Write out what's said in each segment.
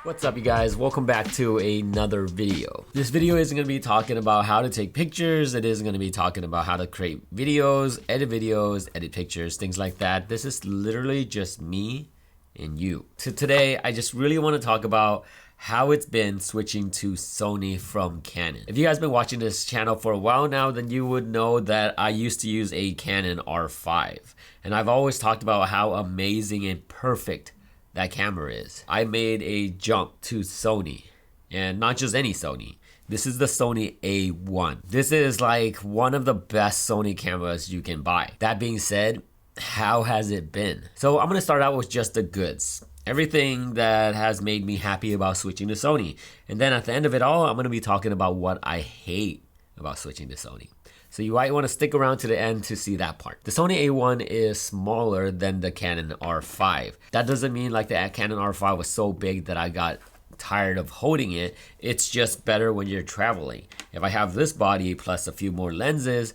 What's up you guys, welcome back to another video. This video isn't going to be talking about how to take pictures, it isn't going to be talking about how to create videos, edit pictures, things like that. This is literally just me and you. So today I just really want to talk about how it's been switching to Sony from Canon. If you guys been watching this channel for a while now, then you would know that I used to use a Canon R5. And I've always talked about how amazing and perfect that camera is. I made a jump to Sony, and not just any Sony. This is the Sony A1. This is like one of the best Sony cameras you can buy. That being said, how has it been? So I'm gonna start out with just the goods. Everything that has made me happy about switching to Sony. And then at the end of it all, I'm gonna be talking about what I hate about switching to Sony. So you might want to stick around to the end to see that part. The Sony A1 is smaller than the Canon R5. That doesn't mean like the Canon R5 was so big that I got tired of holding it. It's just better when you're traveling. If I have this body plus a few more lenses,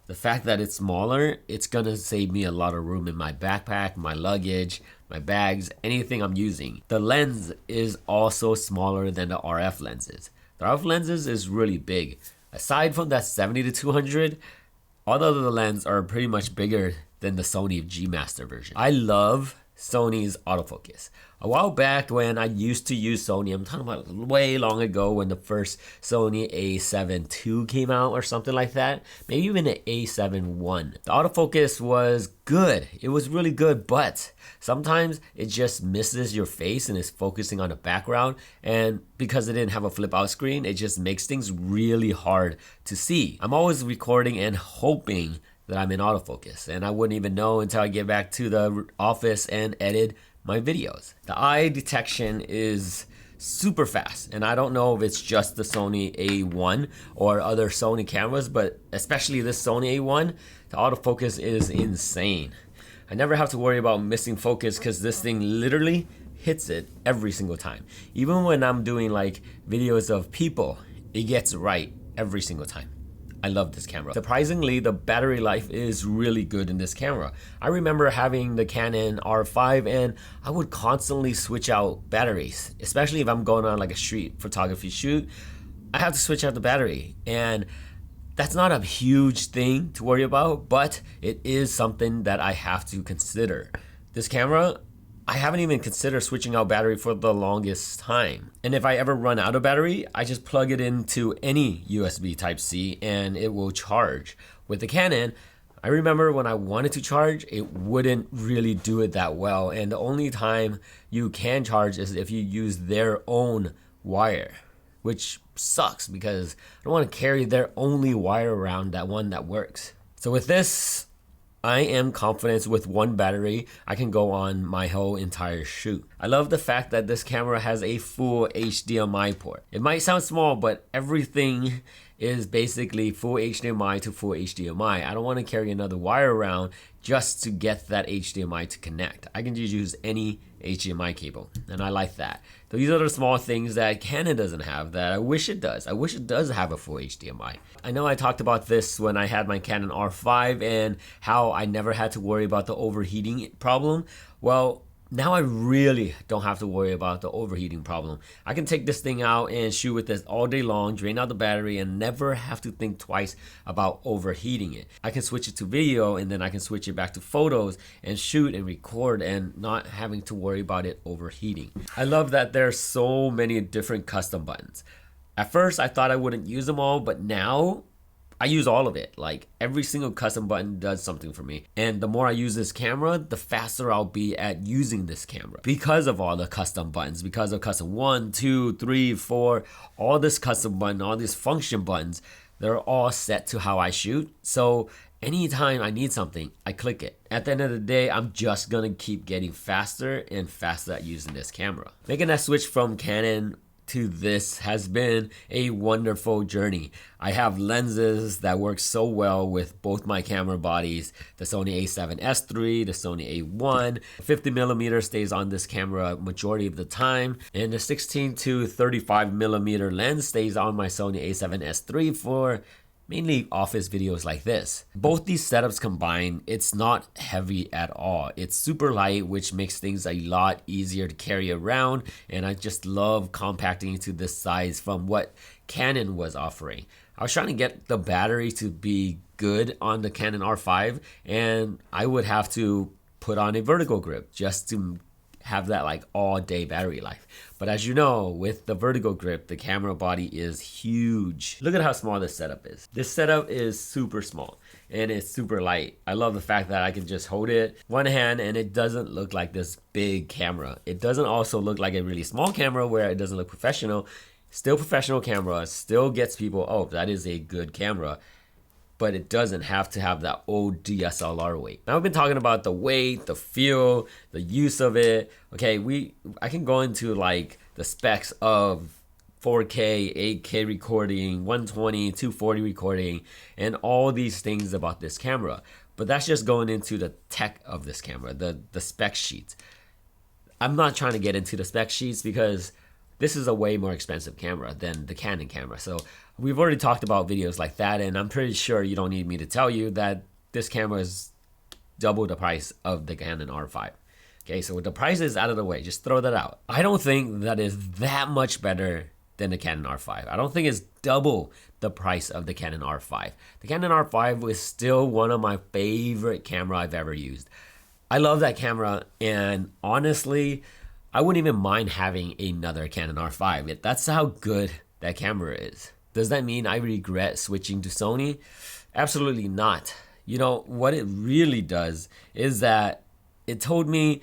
the fact that it's smaller, it's gonna save me a lot of room in my backpack, my luggage, my bags, anything I'm using. The lens is also smaller than the RF lenses. The RF lenses is really big. Aside from that 70 to 200, all the other lenses are pretty much bigger than the Sony G Master version. I love Sony's autofocus. A while back when I used to use Sony, I'm talking about way long ago when the first Sony A7 II came out or something like that, maybe even the A7 I. The autofocus was good, it was really good, but sometimes it just misses your face and is focusing on the background, and because it didn't have a flip out screen, it just makes things really hard to see. I'm always recording and hoping that I'm in autofocus, and I wouldn't even know until I get back to the office and edit my videos. The eye detection is super fast, and I don't know if it's just the Sony A1 or other Sony cameras, but especially this Sony A1, the autofocus is insane. I never have to worry about missing focus because this thing literally hits it every single time. Even when I'm doing like videos of people, it gets right every single time. I love this camera. Surprisingly, the battery life is really good in this camera. I remember having the Canon R5 and I would constantly switch out batteries, especially if I'm going on like a street photography shoot. I have to switch out the battery, and that's not a huge thing to worry about, but it is something that I have to consider. This camera, I haven't even considered switching out battery for the longest time. And if I ever run out of battery, I just plug it into any USB Type-C and it will charge. With the Canon, I remember when I wanted to charge, it wouldn't really do it that well. And the only time you can charge is if you use their own wire, which sucks because I don't want to carry their only wire around, that one that works. So with this, I am confident with one battery, I can go on my whole entire shoot. I love the fact that this camera has a full HDMI port. It might sound small, but everything is basically full HDMI to full HDMI. I don't want to carry another wire around just to get that HDMI to connect. I can just use any HDMI cable, and I like that. These are the small things that Canon doesn't have that I wish it does. I wish it does have a full HDMI. I know I talked about this when I had my Canon R5 and how I never had to worry about the overheating problem. Well, now I really don't have to worry about the overheating problem. I can take this thing out and shoot with this all day long, drain out the battery, and never have to think twice about overheating it. I can switch it to video, and then I can switch it back to photos and shoot and record and not having to worry about it overheating. I love that there's so many different custom buttons. At first I thought I wouldn't use them all, but now I use all of it. Like every single custom button does something for me. And the more I use this camera, the faster I'll be at using this camera. Because of all the custom buttons, because of custom 1, 2, 3, 4, all this custom button, all these function buttons, they're all set to how I shoot. So anytime I need something, I click it. At the end of the day, I'm just gonna keep getting faster and faster at using this camera. Making that switch from Canon to this has been a wonderful journey. I have lenses that work so well with both my camera bodies, the Sony A7S III, the Sony A1. 50mm stays on this camera majority of the time, and the 16 to 35mm lens stays on my Sony A7S III for mainly office videos like this. Both these setups combined, it's not heavy at all. It's super light, which makes things a lot easier to carry around, and I just love compacting it to this size from what Canon was offering. I was trying to get the battery to be good on the Canon R5, and I would have to put on a vertical grip just to have that like all day battery life. But as you know, with the vertical grip, the camera body is huge. Look at how small this setup is. This setup is super small and it's super light. I love the fact that I can just hold it one hand and it doesn't look like this big camera. It doesn't also look like a really small camera where it doesn't look professional. Still professional camera, still gets people, oh, that is a good camera. But it doesn't have to have that old DSLR weight. Now we've been talking about the weight, the feel, the use of it. Okay, I can go into like the specs of 4K, 8K recording, 120, 240 recording, and all these things about this camera. But that's just going into the tech of this camera, the spec sheets. I'm not trying to get into the spec sheets because this is a way more expensive camera than the Canon camera. So we've already talked about videos like that, and I'm pretty sure you don't need me to tell you that this camera is double the price of the Canon R5. Okay, so with the prices out of the way, just throw that out. I don't think that is that much better than the Canon R5. I don't think it's double the price of the Canon R5. The Canon R5 is still one of my favorite camera I've ever used. I love that camera, and honestly, I wouldn't even mind having another Canon R5. That's how good that camera is. Does that mean I regret switching to Sony? Absolutely not. You know, what it really does is that it told me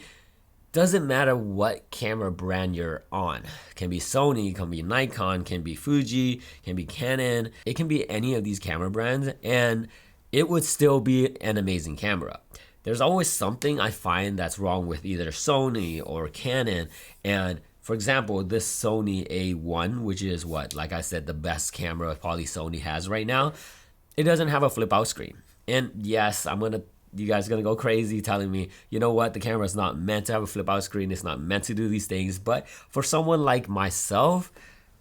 doesn't matter what camera brand you're on. It can be Sony, can be Nikon, can be Fuji, can be Canon. It can be any of these camera brands and it would still be an amazing camera. There's always something I find that's wrong with either Sony or Canon. And for example, this Sony A1, which is what, like I said, the best camera probably Sony has right now, it doesn't have a flip out screen. And yes, you guys are gonna go crazy telling me, you know what, the camera is not meant to have a flip out screen. It's not meant to do these things. But for someone like myself,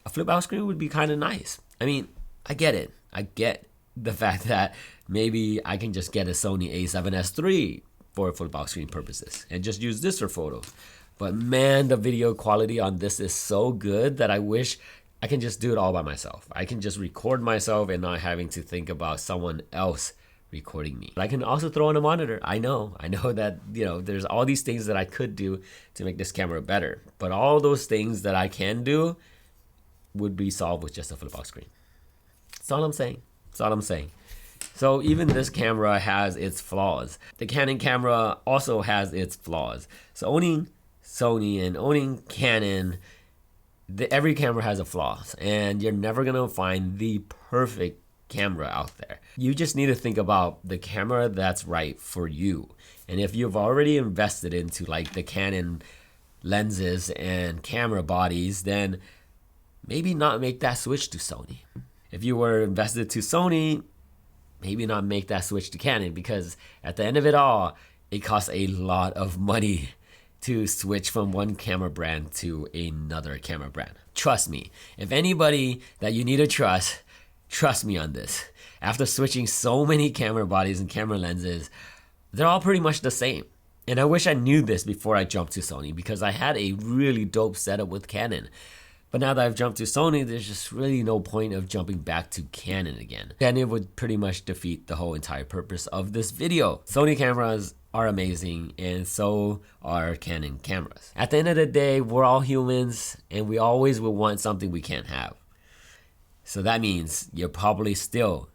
a flip out screen would be kind of nice. I mean, I get it. I get the fact that maybe I can just get a Sony A7S III for flip out screen purposes and just use this for photos. But man, the video quality on this is so good that I wish I can just do it all by myself. I can just record myself and not having to think about someone else recording me. But I can also throw on a monitor. I know that, you know, there's all these things that I could do to make this camera better. But all those things that I can do would be solved with just a flip out screen. That's all I'm saying. That's all I'm saying. So even this camera has its flaws. The Canon camera also has its flaws. So owning Sony and owning Canon, every camera has a flaws, and you're never gonna find the perfect camera out there. You just need to think about the camera that's right for you. And if you've already invested into like the Canon lenses and camera bodies, then maybe not make that switch to Sony. If you were invested to Sony, maybe not make that switch to Canon, because at the end of it all, it costs a lot of money to switch from one camera brand to another camera brand. Trust me, if anybody that you need to trust me on this. After switching so many camera bodies and camera lenses, they're all pretty much the same. And I wish I knew this before I jumped to Sony, because I had a really dope setup with Canon. But now that I've jumped to Sony, there's just really no point of jumping back to Canon again. And it would pretty much defeat the whole entire purpose of this video. Sony cameras are amazing, and so are Canon cameras. At the end of the day, we're all humans, and we always will want something we can't have. So that means you're probably still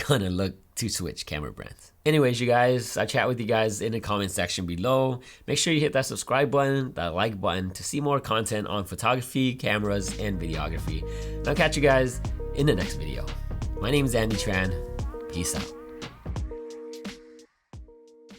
gonna look to switch camera brands. Anyways, you guys, I chat with you guys in the comment section below. Make sure you hit that subscribe button, that like button to see more content on photography, cameras, and videography. And I'll catch you guys in the next video. My name is Andy Tran. Peace out.